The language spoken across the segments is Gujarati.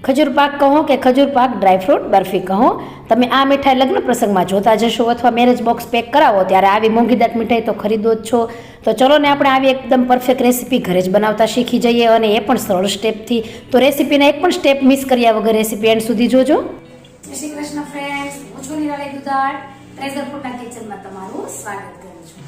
ખજૂર પાક કહો કે ખજૂર પાક ડ્રાયફ્રૂટ બરફી કહો, તમે આ મીઠાઈ લગ્ન પ્રસંગમાં જોતા જશો અથવા મેરેજ બોક્સ પેક કરાવો ત્યારે આવી મોંઘીદાટ મીઠાઈ તો ખરીદો જ છો. તો ચલો ને આપણે આવી એકદમ પરફેક્ટ રેસીપી ઘરે જ બનાવતા શીખી જઈએ, અને એ પણ સરળ સ્ટેપથી. તો રેસીપીના એક પણ સ્ટેપ મિસ કર્યા વગર રેસીપી એન્ડ સુધી જોજો. જય શ્રી કૃષ્ણ ફ્રેન્ડ્સ, હું છું નિરાલી દુધાળ. ટ્રેઝર ફૂડના કિચનમાં તમારું સ્વાગત કરું છું.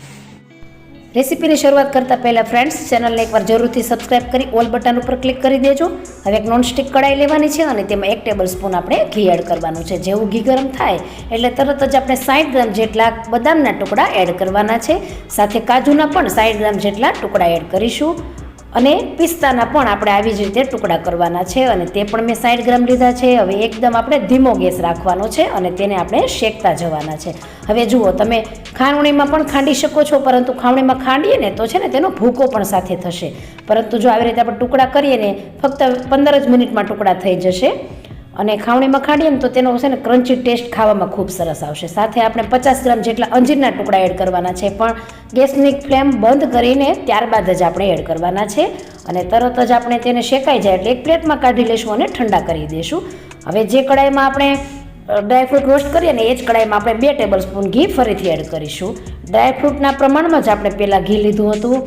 રેસીપીની શરૂઆત કરતાં પહેલાં ફ્રેન્ડ્સ, ચેનલને એકવાર જરૂરથી સબસ્ક્રાઇબ કરી ઓલ બટન ઉપર ક્લિક કરી દેજો. હવે એક નોનસ્ટિક કડાઈ લેવાની છે અને તેમાં 1 ટેબલ સ્પૂન આપણે ઘી એડ કરવાનું છે. જેવું ઘી ગરમ થાય એટલે તરત જ આપણે 60 ગ્રામ જેટલા બદામના ટુકડા એડ કરવાના છે. સાથે કાજુના પણ 60 ગ્રામ જેટલા ટુકડા એડ કરીશું, અને પિસ્તાના પણ આપણે આવી જ રીતે ટુકડા કરવાના છે, અને તે પણ મેં 60 ગ્રામ લીધા છે. હવે એકદમ આપણે ધીમો ગેસ રાખવાનો છે અને તેને આપણે શેકતા જવાના છે. હવે જુઓ, તમે ખાવણીમાં પણ ખાંડી શકો છો, પરંતુ ખાવણીમાં ખાંડીએ ને તો છે ને તેનો ભૂકો પણ સાથે થશે. પરંતુ જો આવી રીતે આપણે ટુકડા કરીએ ને ફક્ત 15 જ મિનિટમાં ટુકડા થઈ જશે, અને ખાવણીમાં ખાંડીએ ને તો તેનો છે ને ક્રન્ચી ટેસ્ટ ખાવામાં ખૂબ સરસ આવશે. સાથે આપણે 50 ગ્રામ જેટલા અંજીરના ટુકડા એડ કરવાના છે, પણ ગેસની ફ્લેમ બંધ કરીને ત્યારબાદ જ આપણે એડ કરવાના છે, અને તરત જ આપણે તેને શેકાઈ જાય એટલે એક પ્લેટમાં કાઢી લઈશું અને ઠંડા કરી દઈશું. હવે જે કડાઈમાં આપણે ડ્રાયફ્રૂટ રોસ્ટ કરીએ ને એ જ કડાઈમાં આપણે 2 ટેબલ સ્પૂન ઘી ફરીથી એડ કરીશું. ડ્રાયફ્રૂટના પ્રમાણમાં જ આપણે પહેલાં ઘી લીધું હતું,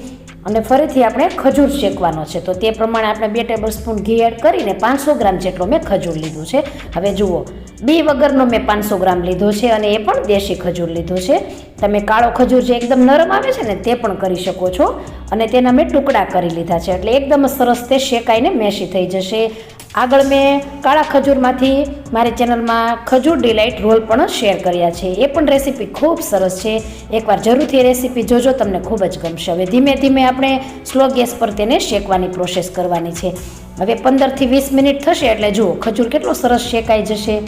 અને ફરીથી આપણે ખજૂર શેકવાનો છે, તો તે પ્રમાણે આપણે 2 ટેબલ સ્પૂન ઘી એડ કરીને 500 ગ્રામ જેટલો મેં ખજૂર લીધું છે. હવે જુઓ, બી વગરનો મેં 500 ગ્રામ લીધો છે, અને એ પણ દેશી ખજૂર લીધો છે. તમે કાળો ખજૂર જે એકદમ નરમ આવે છે ને તે પણ કરી શકો છો, અને તેના મેં ટુકડા કરી લીધા છે, એટલે એકદમ સરસ તે શેકાઈને મેશી થઈ જશે. આગળ મેં કાળા ખજૂરમાંથી મારી ચેનલમાં ખજૂર ડિલાઇટ રોલ પણ શેર કર્યા છે, એ પણ રેસીપી ખૂબ સરસ છે. એકવાર જરૂરથી એ રેસીપી જોજો, તમને ખૂબ જ ગમશે. હવે ધીમે ધીમે આપણે સ્લો ગેસ પર તેને શેકવાની પ્રોસેસ કરવાની છે. હવે 15 થી 20 મિનિટ થશે એટલે જુઓ ખજૂર કેટલો સરસ શેકાઈ જશે.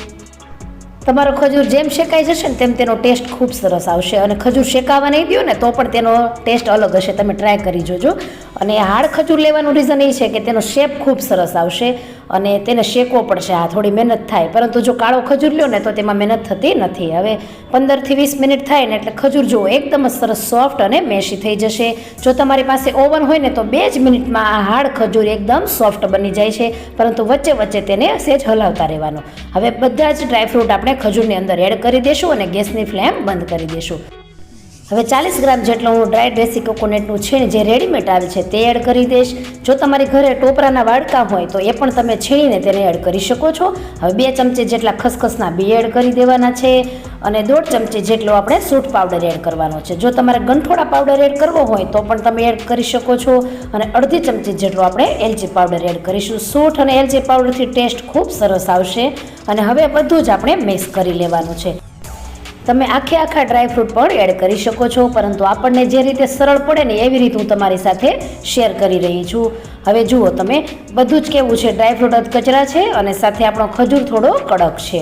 તમારો ખજૂર જેમ શેકાઈ જશે ને તેમ તેનો ટેસ્ટ ખૂબ સરસ આવશે, અને ખજૂર શેકાવા નહીં દો ને તો પણ તેનો ટેસ્ટ અલગ હશે. તમે ટ્રાય કરી જોજો. અને હાર્ડ ખજૂર લેવાનું રીઝન એ છે કે તેનો શેપ ખૂબ સરસ આવશે, અને તેને શેકવો પડશે. આ થોડી મહેનત થાય, પરંતુ જો કાળો ખજૂર લ્યો ને તો તેમાં મહેનત થતી નથી. હવે 15 થી 20 મિનિટ થાય ને એટલે ખજૂર જુઓ એકદમ સરસ સોફ્ટ અને મેશી થઈ જશે. જો તમારી પાસે ઓવન હોય ને તો 2 જ મિનિટમાં આ હાર્ડ ખજૂર એકદમ સોફ્ટ બની જાય છે, પરંતુ વચ્ચે વચ્ચે તેને સહેજ હલાવતા રહેવાનું. હવે બધા જ ડ્રાયફ્રૂટ આપણે ખજૂરની અંદર એડ કરી દઈશું અને ગેસની ફ્લેમ બંધ કરી દઈશું. હવે 40 ગ્રામ જેટલો હું ડ્રાય દેશી કોકોનટનું છીણ જે રેડીમેડ આવે છે તે એડ કરી દઈશ. જો તમારી ઘરે ટોપરાના વાડકા હોય તો એ પણ તમે છીણીને તેને એડ કરી શકો છો. હવે 2 ચમચી જેટલા ખસખસના બી એડ કરી દેવાના છે, અને 1.5 ચમચી જેટલો આપણે સૂંઠ પાવડર એડ કરવાનો છે. જો તમારે ગંઠોડા પાવડર એડ કરવો હોય તો પણ તમે એડ કરી શકો છો, અને 1/2 ચમચી જેટલો આપણે એલચી પાવડર એડ કરીશું. સૂંઠ અને એલચી પાવડરથી ટેસ્ટ ખૂબ સરસ આવશે. અને હવે બધું જ આપણે મિક્સ કરી લેવાનું છે. તમે આખા ડ્રાયફ્રૂટ પણ એડ કરી શકો છો, પરંતુ આપણને જે રીતે સરળ પડે ને એવી રીતે હું તમારી સાથે શેર કરી રહી છું. હવે જુઓ, તમે બધું જ કેવું છે, ડ્રાયફ્રૂટ અધકચરા છે અને સાથે આપણો ખજૂર થોડો કડક છે,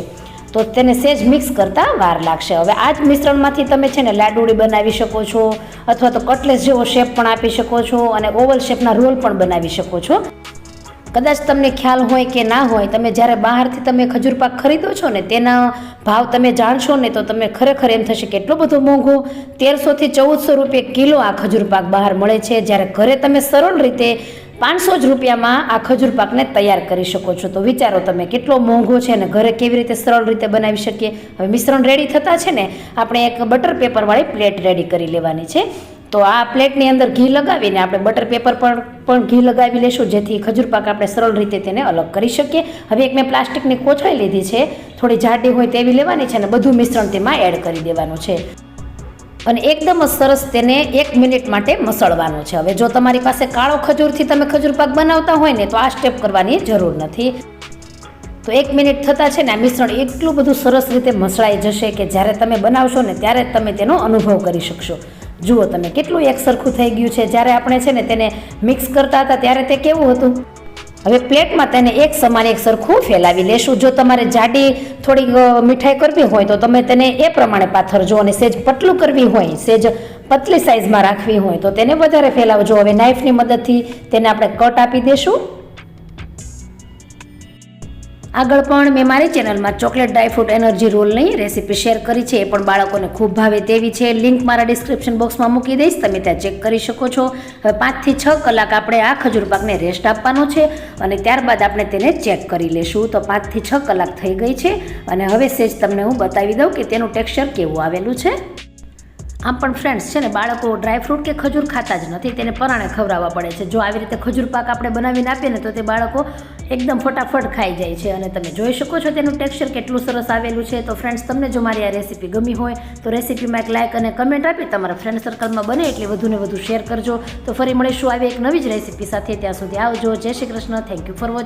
તો તેને સહેજ મિક્સ કરતાં વાર લાગશે. હવે આ જ મિશ્રણમાંથી તમે છે ને લાડુળી બનાવી શકો છો, અથવા તો કટલેસ જેવો શેપ પણ આપી શકો છો, અને ઓવલ શેપના રોલ પણ બનાવી શકો છો. કદાચ તમને ખ્યાલ હોય કે ના હોય, તમે જ્યારે બહારથી તમે ખજૂર પાક ખરીદો છો ને તેના ભાવ તમે જાણશો ને તો તમે ખરેખર એમ થશે કે એટલો બધો મોંઘો. 1300 થી 1400 રૂપિયા કિલો આ ખજૂર પાક બહાર મળે છે, જ્યારે ઘરે તમે સરળ રીતે 500 જ રૂપિયામાં આ ખજૂર પાકને તૈયાર કરી શકો છો. તો વિચારો તમે કેટલો મોંઘો છે, અને ઘરે કેવી રીતે સરળ રીતે બનાવી શકીએ. હવે મિશ્રણ રેડી થતાં છે ને આપણે એક બટર પેપરવાળી પ્લેટ રેડી કરી લેવાની છે. તો આ પ્લેટની અંદર ઘી લગાવીને આપણે બટર પેપર પર પણ ઘી લગાવી લેશું, જેથી ખજૂર પાક આપણે સરળ રીતે તેને અલગ કરી શકીએ. હવે એક મેં પ્લાસ્ટિકની કોથળી લીધી છે, થોડી જાડી હોય તેવી લેવાની છે, અને બધું મિશ્રણ તેમાં એડ કરી દેવાનું છે, અને એકદમ સરસ તેને 1 મિનિટ માટે મસળવાનું છે. હવે જો તમારી પાસે કાળો ખજૂરથી તમે ખજૂર પાક બનાવતા હોય ને તો આ સ્ટેપ કરવાની જરૂર નથી. તો 1 મિનિટ થતાં છે ને આ મિશ્રણ એટલું બધું સરસ રીતે મસળાઈ જશે કે જ્યારે તમે બનાવશો ને ત્યારે જ તમે તેનો અનુભવ કરી શકશો. જુઓ તમે કેટલું એક સરખું થઈ ગયું છે. જ્યારે આપણે છે ને તેને મિક્સ કરતા હતા ત્યારે તે કેવું હતું. હવે પ્લેટમાં તેને એક સમાન એક સરખું ફેલાવી લેશું. જો તમારે જાડી થોડી મીઠાઈ કરવી હોય તો તમે તેને એ પ્રમાણે પાથરજો, અને સહેજ પતલું કરવી હોય, સહેજ પતલી સાઇઝમાં રાખવી હોય તો તેને વધારે ફેલાવજો. હવે નાઇફની મદદથી તેને આપણે કટ આપી દઈશું. આગળ પણ મેં મારી ચેનલમાં ચોકલેટ ડ્રાયફ્રૂટ એનર્જી રોલની રેસીપી શેર કરી છે, એ પણ બાળકોને ખૂબ ભાવે તેવી છે. લિંક મારા ડિસ્ક્રિપ્શન બોક્સમાં મૂકી દઈશ, તમે ત્યાં ચેક કરી શકો છો. હવે 5 થી 6 કલાક આપણે આ ખજૂર પાકને રેસ્ટ આપવાનો છે અને ત્યારબાદ આપણે તેને ચેક કરી લેશું. તો 5 થી 6 કલાક થઈ ગઈ છે અને હવે સેજ તમને હું બતાવી દઉં કે તેનું ટેક્સચર કેવું આવેલું છે. આમ પણ ફ્રેન્ડ્સ છે ને, બાળકો ડ્રાયફ્રૂટ કે ખજૂર ખાતા જ નથી, તેને પરાણે ખવડાવવા પડે છે. જો આવી રીતે ખજૂર પાક આપણે બનાવીને આપીએ ને તો તે બાળકો એકદમ ફટાફટ ખાઈ જાય છે અને તમે જોઈ શકો છો તેનું ટેક્સચર કેટલું સરસ આવેલું છે. તો ફ્રેન્ડ્સ, તમને જો મારી આ રેસીપી ગમી હોય તો રેસીપીમાં એક લાઇક અને કમેન્ટ આપી તમારા ફ્રેન્ડ સર્કલમાં બને એટલે વધુને વધુ શેર કરજો. તો ફરી મળીશું આવી એક નવી જ રેસીપી સાથે. ત્યાં સુધી આવજો. જય Shri Krishna. Thank you for watching.